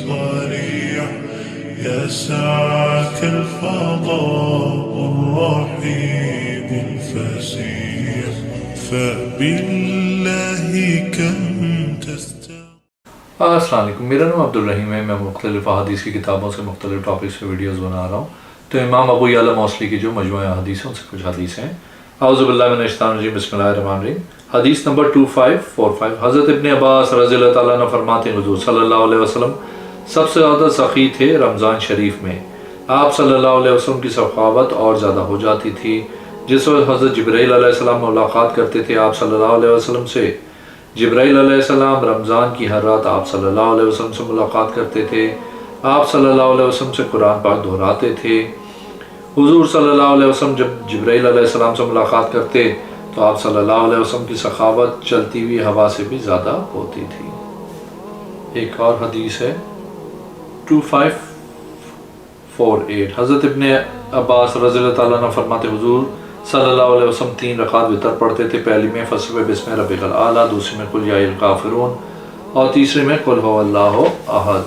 صريع يا سعة الفضاء الرحيم الفسيح فبالله كم السلام علیکم، میرا نام عبدالرحیم ہے۔ میں مختلف احادیث کی کتابوں سے مختلف ٹاپکس پہ ویڈیوز بنا رہا ہوں۔ تو امام ابو یعلا موصلی کی جو مجموعہ حدیث ہیں ان سے کچھ حدیث ہیں۔ اعوذ باللہ من الشیطان الرجیم، بسم اللہ الرحمن الرحیم۔ حدیث نمبر 2545، حضرت ابن عباس رضی اللہ تعالیٰ عنہ فرماتے ہیں حضور صلی اللہ علیہ وسلم سب سے زیادہ سخی تھے رمضان شریف میں۔ آپ صلی اللہ علیہ وسلم کی سخاوت اور زیادہ ہو جاتی تھی۔ جس وقت حضرت جبرائیل علیہ السلام ملاقات کرتے تھے آپ صلی اللہ علیہ وسلم سے، جبرائیل علیہ السلام رمضان کی ہر رات آپ صلی اللہ علیہ وسلم سے ملاقات کرتے تھے۔ آپ صلی اللہ علیہ وسلم سے قرآن پاک دہراتے تھے۔ حضور صلی اللہ علیہ وسلم جب جبرائیل علیہ السلام سے ملاقات کرتے تو آپ صلی اللہ علیہ وسلم کی سخاوت چلتی ہوئی ہوا سے بھی زیادہ ہوتی تھی۔ ایک اور حدیث ہے 2548، حضرت ابن عباس رضی اللہ تعالیٰ عنہ فرماتے حضور صلی اللہ علیہ وسلم 3 رکعت وتر پڑھتے تھے۔ پہلی میں فسبح بسم ربک الاعلی، دوسری میں قل یا الکافرون اور تیسری میں قل هو اللہ احد۔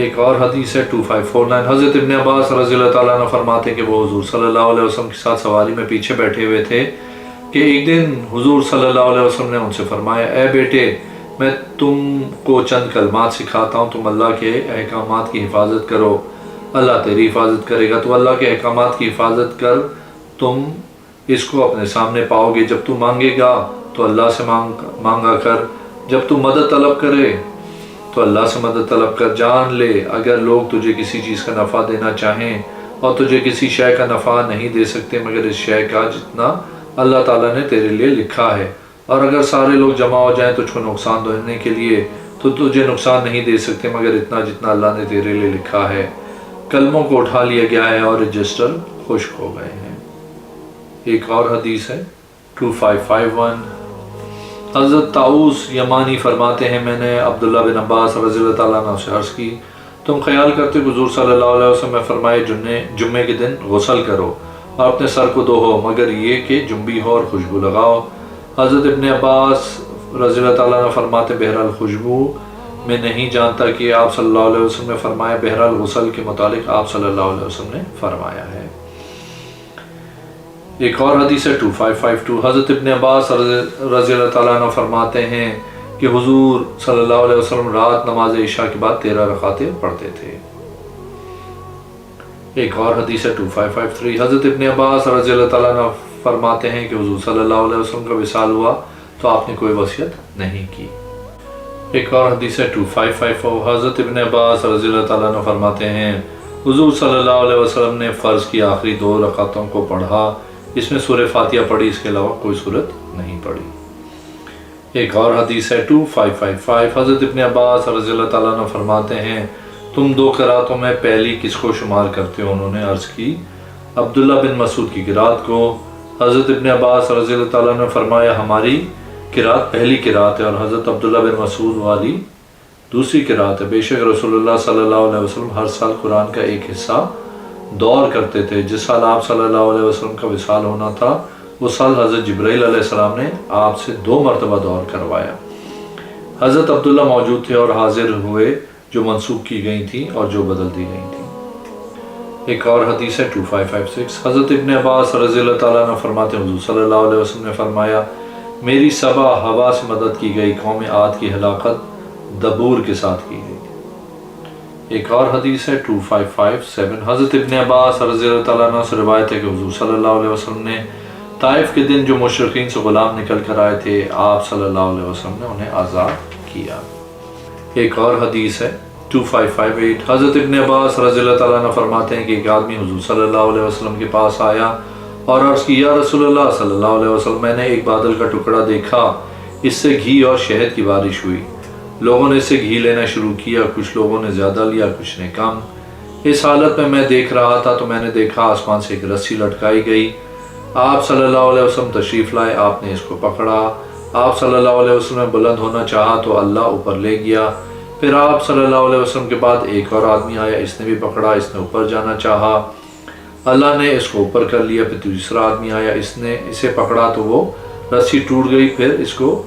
ایک اور حدیث ہے 2549، حضرت ابن عباس رضی اللہ تعالیٰ عنہ فرماتے ہیں کہ وہ حضور صلی اللہ علیہ وسلم کے ساتھ سواری میں پیچھے بیٹھے ہوئے تھے کہ ایک دن حضور صلی اللہ علیہ وسلم نے ان سے فرمایا، اے بیٹے میں تم کو چند کلمات سکھاتا ہوں، تم اللہ کے احکامات کی حفاظت کرو، اللہ تیری حفاظت کرے گا۔ تو اللہ کے احکامات کی حفاظت کر، تم اس کو اپنے سامنے پاؤ گے۔ جب تم مانگے گا تو اللہ سے مانگا کر، جب تم مدد طلب کرے تو اللہ سے مدد طلب کر۔ جان لے اگر لوگ تجھے کسی چیز کا نفع دینا چاہیں اور تجھے کسی شے کا نفع نہیں دے سکتے مگر اس شے کا جتنا اللہ تعالیٰ نے تیرے لیے لکھا ہے، اور اگر سارے لوگ جمع ہو جائیں تجھ کو نقصان دینے کے لیے تو تجھے نقصان نہیں دے سکتے مگر اتنا جتنا اللہ نے تیرے لیے لکھا ہے۔ کلموں کو اٹھا لیا گیا ہے اور رجسٹر خشک ہو گئے ہیں۔ ایک اور حدیث ہے 2551، حضرت طاؤس یمانی فرماتے ہیں میں نے عبداللہ بن عباس رضی اللہ تعالیٰ عنہ سے عرض کی، تم خیال کرتے حضور صلی اللہ علیہ وسلم نے فرمائے جمعے کے دن غسل کرو اور اپنے سر کو دھو مگر یہ کہ جنبی ہو اور خوشبو لگاؤ۔ حضرت ابن عباس رضی اللہ تعالیٰ عنہ فرماتے بہرحال خوشبو میں نہیں جانتا کہ آپ صلی اللہ علیہ وسلم نے فرمایا، بہرحال غسل کے متعلق آپ صلی اللہ علیہ وسلم نے فرمایا ہے۔ ایک اور حدیث ہے 2552، حضرت ابن عباس رضی اللہ تعالیٰ عنہ فرماتے ہیں کہ حضور صلی اللہ علیہ وسلم رات نماز عشاء کے بعد 13 رکعتیں پڑھتے تھے۔ ایک اور حدیث ہے 2553، حضرت ابن عباس رضی اللہ تعالیٰ عنہ فرماتے ہیں کہ حضور صلی اللہ علیہ وسلم کا وصال ہوا تو آپ نے کوئی وصیت نہیں کی۔ ایک اور حدیث ہے 2554، حضرت ابن عباس رضی اللہ تعالیٰ عنہ فرماتے ہیں حضور صلی اللہ علیہ وسلم نے فرض کی آخری 2 رکعتوں کو پڑھا، اس میں سورہ فاتحہ پڑھی، اس کے علاوہ کوئی صورت نہیں پڑھی۔ ایک اور حدیث ہے 2555، حضرت ابن عباس رضی اللہ تعالیٰ عنہ فرماتے ہیں تم 2 قراتوں میں پہلی کس کو شمار کرتے ہو؟ انہوں نے عرض کی عبداللہ بن مسعود کی قرات کو۔ حضرت ابن عباس رضی اللہ تعالیٰ عنہ فرمایا ہماری قرات پہلی قرات ہے اور حضرت عبداللہ بن مسعود والی دوسری قرات ہے۔ بے شک رسول اللہ صلی اللہ علیہ وسلم ہر سال قرآن کا ایک حصہ دور کرتے تھے۔ جس سال آپ صلی اللہ علیہ وسلم کا وصال ہونا تھا اس سال حضرت جبرائیل علیہ السلام نے آپ سے 2 مرتبہ دور کروایا۔ حضرت عبداللہ موجود تھے اور حاضر ہوئے جو منسوخ کی گئی تھی اور جو بدل دی گئی تھی۔ ایک اور حدیث ہے 2556، حضرت ابن عباس رضی اللہ تعالیٰ عنہ فرماتے حضور صلی اللہ علیہ وسلم نے فرمایا میری 7 ہوا سے مدد کی گئی، قوم عاد کی ہلاکت دبور کے ساتھ کی گئی۔ ایک اور حدیث ہے 2557، حضرت ابن عباس رضی اللہ تعالیٰ عنہ سے روایت ہے کہ حضور صلی اللہ علیہ وسلم نے طائف کے دن جو مشرقین سے غلام نکل کر آئے تھے آپ صلی اللہ علیہ وسلم نے انہیں آزاد کیا۔ ایک اور حدیث ہے 2558، حضرت ابن عباس رضی اللہ تعالیٰ عنہ فرماتے ہیں کہ ایک آدمی حضور صلی اللہ علیہ وسلم کے پاس آیا اور عرض کی یا رسول اللہ صلی اللہ علیہ وسلم میں نے ایک بادل کا ٹکڑا دیکھا، اس سے گھی اور شہد کی بارش ہوئی، لوگوں نے اس سے گھی لینا شروع کیا، کچھ لوگوں نے زیادہ لیا کچھ نے کم۔ اس حالت میں دیکھ رہا تھا تو میں نے دیکھا آسمان سے ایک رسی لٹکائی گئی، آپ صلی اللہ علیہ وسلم تشریف لائے، آپ نے اس کو پکڑا، آپ صلی اللہ علیہ وسلم نے بلند ہونا چاہا تو اللہ اوپر لے گیا، پھر آپ صلی اللہ علیہ وسلم کے بعد ایک اور آدمی آیا، اس نے بھی پکڑا، اس نے اوپر جانا چاہا، اللہ نے اس کو اوپر کر لیا، پھر دوسرا آدمی آیا، اس نے اسے پکڑا تو وہ رسی ٹوٹ گئی، پھر اس کو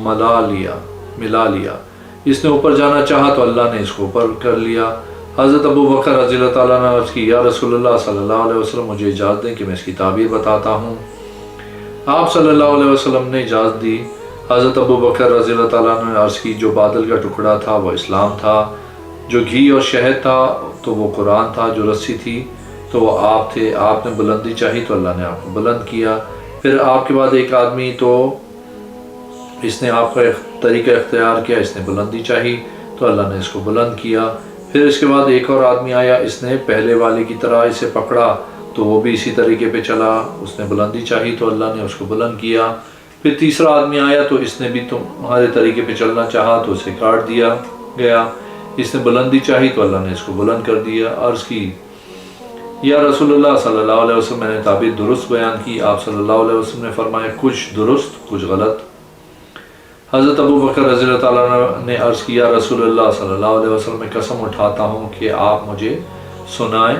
ملا لیا، ملا لیا۔ اس نے اوپر جانا چاہا تو اللہ نے اس کو اوپر کر لیا۔ حضرت ابو بکر رضی اللہ تعالیٰ نے عرض کی یا رسول اللہ صلی اللہ علیہ وسلم مجھے اجازت دیں کہ میں اس کی تعبیر بتاتا ہوں۔ آپ صلی اللہ علیہ وسلم نے اجازت دی۔ حضرت ابو بکر رضی اللہ تعالیٰ نے عرض کی جو بادل کا ٹکڑا تھا وہ اسلام تھا، جو گھی اور شہد تھا تو وہ قرآن تھا، جو رسی تھی تو وہ آپ تھے، آپ نے بلندی چاہی تو اللہ نے آپ کو بلند کیا۔ پھر آپ کے بعد ایک آدمی تو اس نے آپ کا طریقہ اختیار کیا، اس نے بلندی چاہی تو اللہ نے اس کو بلند کیا۔ پھر اس کے بعد ایک اور آدمی آیا، اس نے پہلے والے کی طرح اسے پکڑا تو وہ بھی اسی طریقے پہ چلا، اس نے بلندی چاہی تو اللہ نے اس کو بلند کیا۔ پھر تیسرا آدمی آیا تو اس نے بھی تمہارے طریقے پہ چلنا چاہا تو اسے کاٹ دیا گیا، اس نے بلندی چاہی تو اللہ نے اس کو بلند کر دیا۔ عرض کی یا رسول اللہ صلی اللہ علیہ وسلم میں نے تعبیر درست بیان کی۔ آپ صلی اللہ علیہ وسلم نے فرمایا کچھ درست کچھ غلط۔ حضرت ابو بکر رضی اللہ تعالیٰ نے عرض کی یا رسول اللہ صلی اللہ علیہ وسلم میں قسم اٹھاتا ہوں کہ آپ مجھے سنائیں۔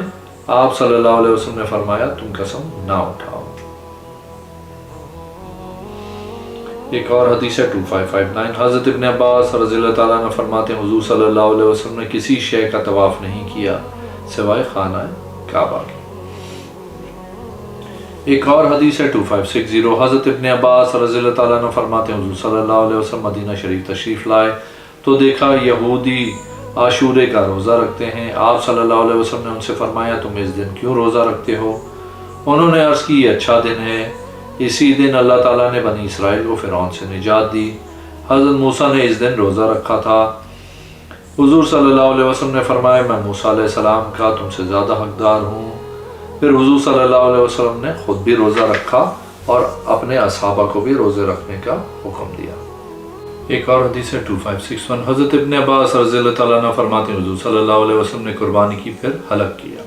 آپ صلی اللہ علیہ وسلم نے فرمایا تم قسم نہ اٹھاؤ۔ ایک اور حدیث ہے 2559، حضرت ابن عباس رضی اللہ تعالیٰ نے فرماتے ہیں حضور صلی اللہ علیہ وسلم نے کسی شے کا طواف نہیں کیا سوائے خانہ کعبہ کے۔ ایک اور حدیث ہے 2560، حضرت ابن عباس رضی اللہ تعالیٰ نے فرماتے ہیں حضور صلی اللہ علیہ وسلم مدینہ شریف تشریف لائے تو دیکھا یہودی عاشورے کا روزہ رکھتے ہیں۔ آپ صلی اللہ علیہ وسلم نے ان سے فرمایا تم اس دن کیوں روزہ رکھتے ہو؟ انہوں نے عرض کی یہ اچھا دن ہے، اسی دن اللہ تعالیٰ نے بنی اسرائیل کو فرعون سے نجات دی۔ حضرت موسیٰ نے اس دن روزہ رکھا تھا۔ حضور صلی اللہ علیہ وسلم نے فرمایا میں موسیٰ علیہ السلام کا تم سے زیادہ حقدار ہوں۔ پھر حضور صلی اللہ علیہ وسلم نے خود بھی روزہ رکھا اور اپنے اصحابہ کو بھی روزے رکھنے کا حکم دیا۔ ایک اور حدیث ہے 2561، حضرت ابن عباس رضی اللہ تعالیٰ نے فرماتے ہیں حضور صلی اللہ علیہ وسلم نے قربانی کی پھر حلق کیا۔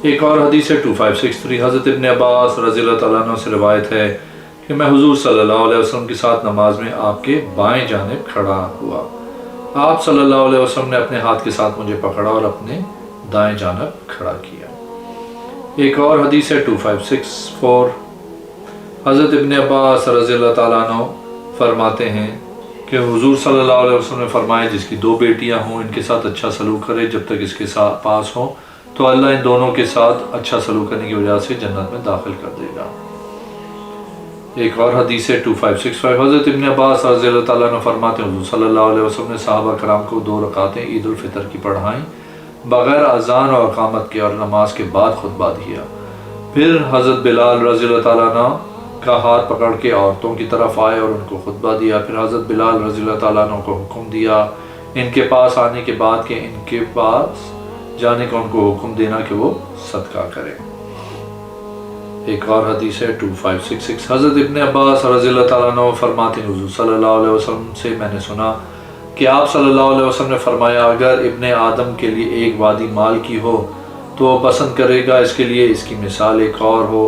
ایک اور حدیث ہے 2563، حضرت ابن عباس رضی اللہ تعالیٰ عنہ سے روایت ہے کہ میں حضور صلی اللہ علیہ وسلم کے ساتھ نماز میں آپ کے بائیں جانب کھڑا ہوا، آپ صلی اللہ علیہ وسلم نے اپنے ہاتھ کے ساتھ مجھے پکڑا اور اپنے دائیں جانب کھڑا کیا۔ ایک اور حدیث ہے 2564، حضرت ابن عباس رضی اللہ تعالیٰ عنہ فرماتے ہیں کہ حضور صلی اللہ علیہ وسلم نے فرمایا جس کی 2 بیٹیاں ہوں ان کے ساتھ اچھا سلوک کرے جب تک اس کے پاس ہوں تو اللہ ان دونوں کے ساتھ اچھا سلوک کرنے کی وجہ سے جنت میں داخل کر دے گا۔ ایک اور حدیث ہے 2565، حضرت ابن عباس رضی اللہ تعالیٰ عنہ فرماتے ہیں حضور صلی اللہ علیہ وسلم نے صحابہ کرام کو 2 رکعتیں عید الفطر کی پڑھائیں بغیر اذان اور اقامت کے اور نماز کے بعد خطبہ دیا۔ پھر حضرت بلال رضی اللہ تعالیٰ عنہ کا ہاتھ پکڑ کے عورتوں کی طرف آئے اور ان کو خطبہ دیا۔ پھر حضرت بلال رضی اللہ تعالیٰ عنہ کو حکم دیا ان کے پاس آنے کے بعد کہ ان کے پاس جانے کا ان کو حکم دینا کہ وہ صدقہ کریں۔ ایک اور حدیث ہے 2566، حضرت ابن عباس رضی اللہ تعالیٰ عنہ فرماتے ہیں حضور صلی اللہ علیہ وسلم سے میں نے سنا کہ آپ صلی اللہ علیہ وسلم نے فرمایا اگر ابن آدم کے لیے ایک وادی مال کی ہو تو وہ پسند کرے گا اس کے لیے اس کی مثال ایک اور ہو۔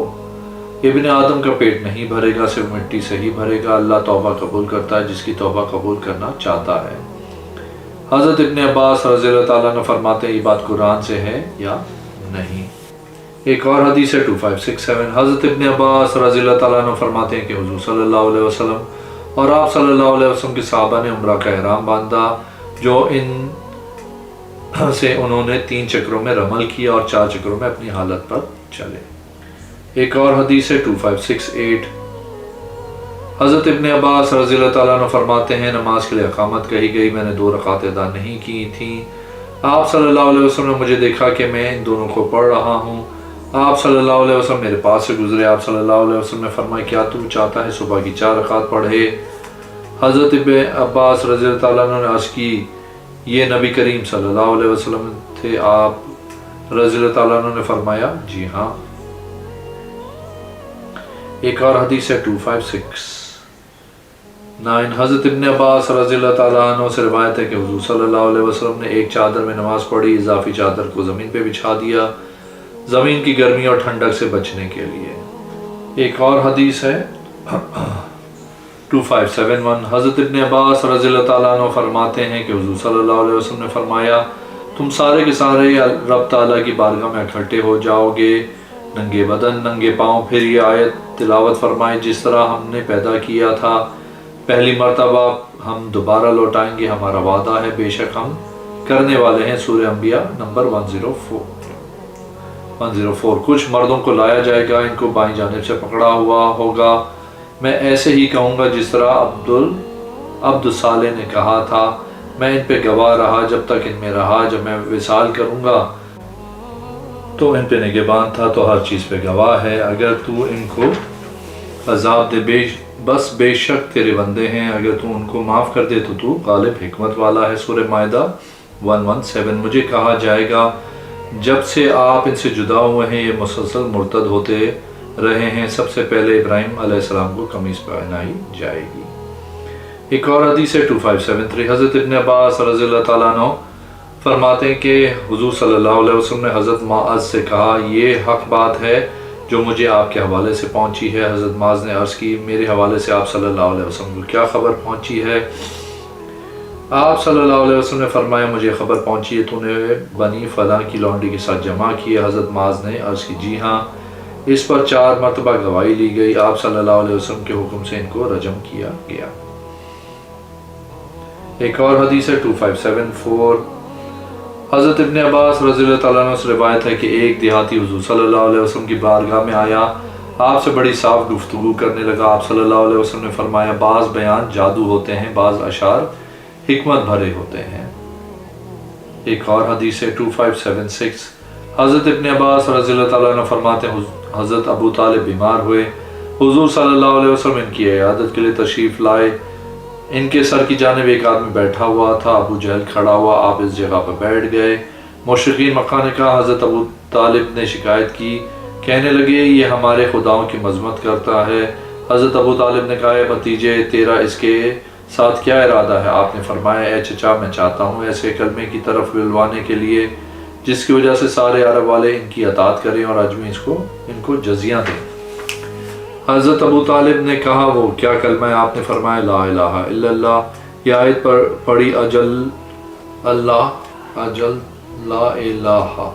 ابن آدم کا پیٹ نہیں بھرے گا، صرف مٹی سے ہی بھرے گا۔ اللہ توبہ قبول کرتا ہے جس کی توبہ قبول کرنا چاہتا ہے۔ حضرت ابن عباس رضی اللہ تعالیٰ نے فرماتے ہیں یہ بات قرآن سے ہے یا نہیں۔ ایک اور حدیث ہے 2567، حضرت ابن عباس رضی اللہ تعالیٰ عنہ فرماتے ہیں کہ حضور صلی اللہ علیہ وسلم اور آپ صلی اللہ علیہ وسلم کے صحابہ نے عمرہ کا احرام باندھا جو ان سے انہوں نے 3 چکروں میں رمل کیا اور 4 چکروں میں اپنی حالت پر چلے۔ ایک اور حدیث ہے 2568، حضرت ابن عباس رضی اللہ تعالیٰ عنہ فرماتے ہیں نماز کے لیے اقامت کہی گئی، میں نے 2 رکعتیں ادا نہیں کی تھیں۔ آپ صلی اللہ علیہ وسلم نے مجھے دیکھا کہ میں ان دونوں کو پڑھ رہا ہوں۔ آپ صلی اللہ علیہ وسلم میرے پاس سے گزرے۔ آپ صلی اللہ علیہ وسلم نے فرمایا کیا تو چاہتا ہے صبح کی 4 رکعت پڑھے؟ حضرت ابن عباس رضی اللہ تعالیٰ عنہ نے عرض کی یہ نبی کریم صلی اللہ علیہ وسلم تھے؟ آپ رضی اللہ تعالیٰ عنہ نے فرمایا جی ہاں۔ ایک اور حدیث ہے 2569، حضرت ابن عباس رضی اللہ تعالیٰ عنہ سے روایت ہے کہ حضور صلی اللہ علیہ وسلم نے ایک چادر میں نماز پڑھی، اضافی چادر کو زمین پہ بچھا دیا زمین کی گرمی اور ٹھنڈک سے بچنے کے لیے۔ ایک اور حدیث ہے 2571، حضرت ابن عباس رضی اللہ تعالیٰ عنہ فرماتے ہیں کہ حضور صلی اللہ علیہ وسلم نے فرمایا تم سارے کے سارے رب تعالیٰ کی بارگاہ میں اکٹھے ہو جاؤ گے ننگے بدن ننگے پاؤں، پھر یہ آیت تلاوت فرمائے جس طرح ہم نے پیدا کیا تھا پہلی مرتبہ ہم دوبارہ لوٹائیں گے، ہمارا وعدہ ہے، بے شک ہم کرنے والے ہیں۔ سورہ انبیاء نمبر 104۔ کچھ مردوں کو لایا جائے گا، ان کو بائیں جانب سے پکڑا ہوا ہوگا، میں ایسے ہی کہوں گا جس طرح عبد صالح نے کہا تھا، میں ان پہ گواہ رہا جب تک ان میں رہا، جب میں وصال کروں گا تو ان پہ نگہبان تھا، تو ہر چیز پہ گواہ ہے۔ اگر تو ان کو عذاب دے بس بے شک تیرے بندے ہیں، اگر تو ان کو معاف کر دے تو تو غالب حکمت والا ہے۔ سورہ مائدہ 117۔ مجھے کہا جائے گا جب سے آپ ان سے جدا ہوئے ہیں یہ مسلسل مرتد ہوتے رہے ہیں، سب سے پہلے ابراہیم علیہ السلام کو قمیص پہنائی جائے گی۔ ایک اور حدیث ہے 2573۔ حضرت ابن عباس رضی اللہ تعالیٰ عنہ فرماتے ہیں کہ حضور صلی اللہ علیہ وسلم نے حضرت معاذ سے کہا، یہ حق بات ہے جو مجھے آپ کے حوالے سے پہنچی ہے۔ حضرت معاذ نے عرض کی، میرے حوالے سے آپ صلی اللہ علیہ وسلم کو کیا خبر پہنچی ہے؟ آپ صلی اللہ علیہ وسلم نے فرمایا، مجھے خبر پہنچی ہے تو نے بنی فلاں کی لونڈی کے ساتھ جمع کیے۔ حضرت معاذ نے عرض کی، جی ہاں۔ اس پر 4 مرتبہ گواہی لی گئی، آپ صلی اللہ علیہ وسلم کے حکم سے ان کو رجم کیا گیا۔ ایک اور حدیث ہے 2574۔ حضرت ابن عباس رضی اللہ تعالیٰ عنہ سے روایت ہے کہ ایک دیہاتی حضور صلی اللہ علیہ وسلم کی بارگاہ میں آیا، آپ سے بڑی صاف گفتگو کرنے لگا۔ آپ صلی اللہ علیہ وسلم نے فرمایا، بعض بیان جادو ہوتے ہیں، بعض اشعار حکمت بھرے ہوتے ہیں۔ ایک اور حدیث ہے 2576۔ حضرت ابن عباس رضی اللہ تعالیٰ عنہ فرماتے ہیں، حضرت ابو طالب بیمار ہوئے، حضور صلی اللہ علیہ وسلم ان کی عیادت کے لیے تشریف لائے۔ ان کے سر کی جانب ایک آدمی بیٹھا ہوا تھا، ابو جہل کھڑا ہوا، آپ اس جگہ پر بیٹھ گئے۔ مشرکین مکہ نے کہا، حضرت ابو طالب نے شکایت کی، کہنے لگے یہ ہمارے خداؤں کی مذمت کرتا ہے۔ حضرت ابو طالب نے کہا، اے بھتیجے، تیرا اس کے ساتھ کیا ارادہ ہے؟ آپ نے فرمایا، اے چچا، میں چاہتا ہوں ایسے کلمے کی طرف بلوانے کے لیے جس کی وجہ سے سارے عرب والے ان کی اطاعت کریں اور اجمی ان کو جزیہ دیں۔ حضرت ابو طالب نے کہا، وہ کیا کلمہ ہے؟ آپ نے فرمایا، لا الہ الا اللہ۔ یہ آیت پڑھی، اجل اللہ اجل لا الہ۔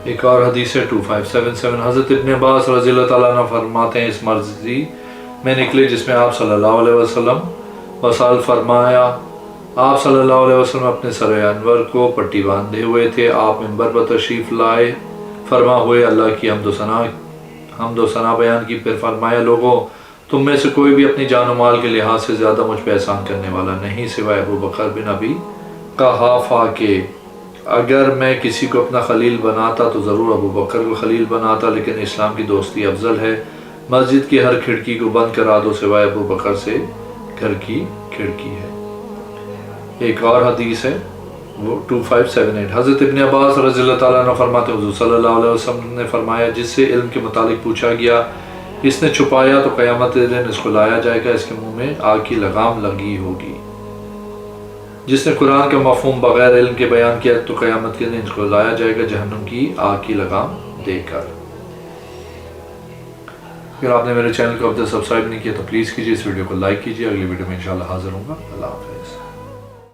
ایک اور حدیث ہے 2577۔ حضرت ابن عباس رضی اللہ تعالیٰ عنہ فرماتے ہیں، اس مرضی میں نکلے جس میں آپ صلی اللہ علیہ وسلم وصال فرمایا۔ آپ صلی اللہ علیہ وسلم اپنے سر انور کو پٹی باندھے ہوئے تھے، آپ منبر پر تشریف لائے، فرما ہوئے اللہ کی حمد و ثنا بیان کی، پھر فرمایا، لوگوں تم میں سے کوئی بھی اپنی جان و مال کے لحاظ سے زیادہ مجھ پہ احسان کرنے والا نہیں سوائے ابو بکر بن ابی قحافہ کے۔ اگر میں کسی کو اپنا خلیل بناتا تو ضرور ابو بکر کو خلیل بناتا، لیکن اسلام کی دوستی افضل ہے۔ مسجد کی ہر کھڑکی کو بند کرا دو سوائے ابو بکر سے، گھر کی کھڑکی ہے۔ ایک اور حدیث ہے وہ 2578۔ حضرت ابن عباس رضی اللہ تعالیٰ عنہ فرماتے ہیں، حضور صلی اللہ علیہ وسلم نے فرمایا، جس سے علم کے متعلق پوچھا گیا اس نے چھپایا تو قیامت کے دن اس کو لایا جائے گا، اس کے منہ میں آگ کی لگام لگی ہوگی۔ جس نے قرآن کا مفہوم بغیر علم کے بیان کیا تو قیامت کے دن اس کو لایا جائے گا جہنم کی آگ کی لگام دے کر۔ اگر آپ نے میرے چینل کو اب تک سبسکرائب نہیں کیا تو پلیز کیجیے، اس ویڈیو کو لائک کیجیے۔ اگلی ویڈیو میں انشاءاللہ حاضر ہوں گا۔ اللہ حافظ۔